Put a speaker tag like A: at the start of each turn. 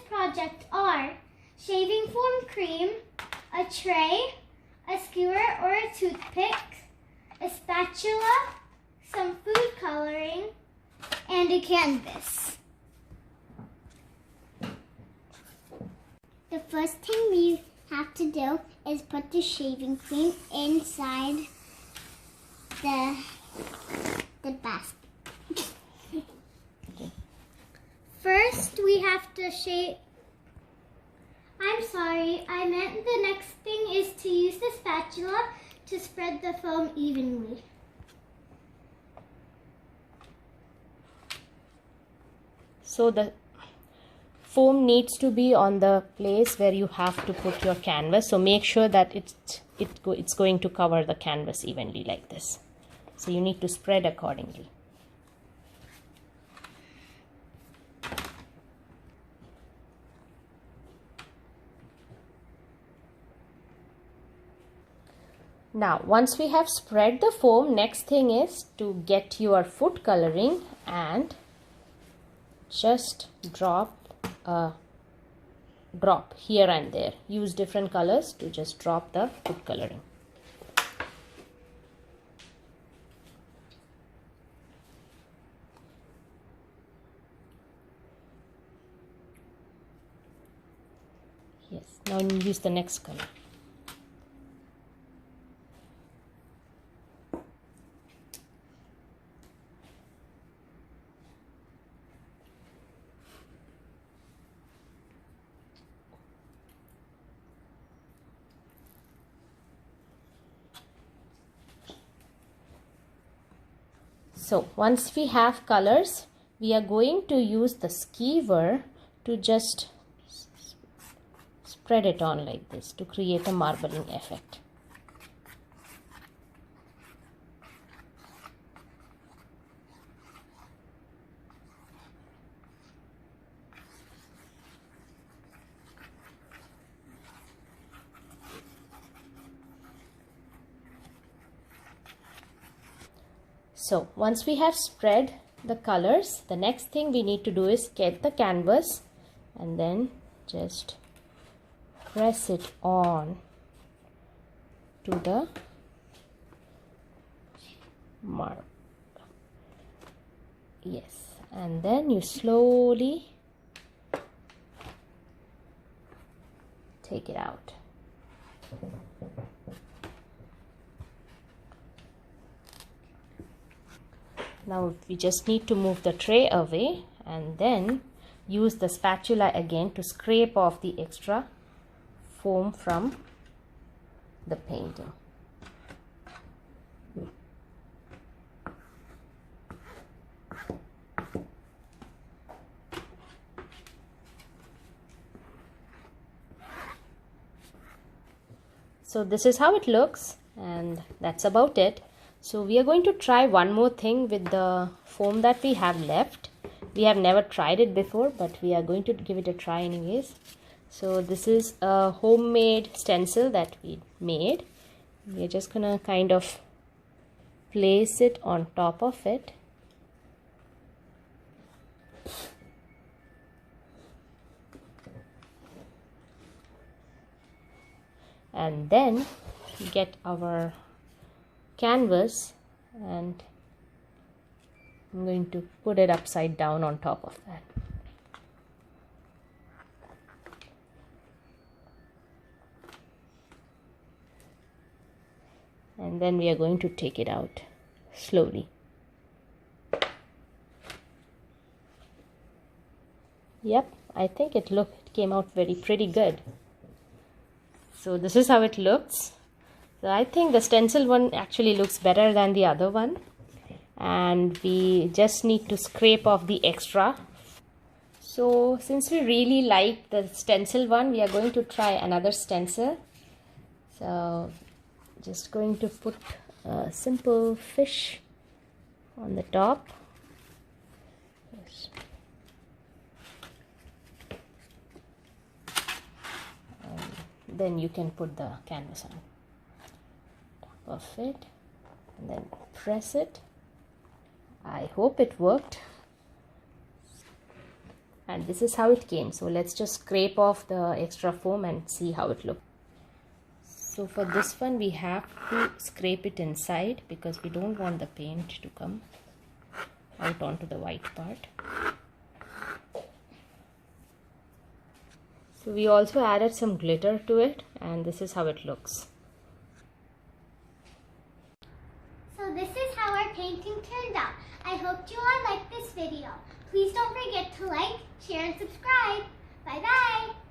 A: project are shaving foam cream, a tray, a skewer or a toothpick, a spatula, some food coloring, and a canvas. The first thing we have to do is put the shaving cream inside the basket. First, we have to shave. I'm sorry, I meant the next thing is to use the spatula to spread the foam evenly.
B: So the foam needs to be on the place where you have to put your canvas. So make sure that it's going to cover the canvas evenly like this. So you need to spread accordingly. Now, once we have spread the foam, next thing is to get your food coloring and just drop here and there. Use different colors to just drop the food coloring. Yes, now use the next color. So once we have colors, we are going to use the skewer to just spread it on like this to create a marbling effect. So once we have spread the colors, the next thing we need to do is get the canvas and then just press it on to the mark. Yes, and then you slowly take it out. Now we just need to move the tray away and then use the spatula again to scrape off the extra foam from the painting. So this is how it looks, and that's about it. So we are going to try one more thing with the foam that we have left. We have never tried it before, but we are going to give it a try anyways. So this is a homemade stencil that we made. We are just gonna kind of place it on top of it. And then get our canvas and I'm going to put it upside down on top of that. And then we are going to take it out slowly. Yep, I think it came out pretty good. So this is how it looks. So I think the stencil one actually looks better than the other one. And we just need to scrape off the extra. So since we really like the stencil one, we are going to try another stencil. So just going to put a simple fish on the top. Yes. Then you can put the canvas on top of it and then press it. I hope it worked. and this is how it came. So let's just scrape off the extra foam and see how it looks. So for this one we have to scrape it inside because we don't want the paint to come out onto the white part. So we also added some glitter to it, and this is how it looks.
A: So this is how our painting turned out. I hope you all liked this video. Please don't forget to like, share, and subscribe. Bye bye!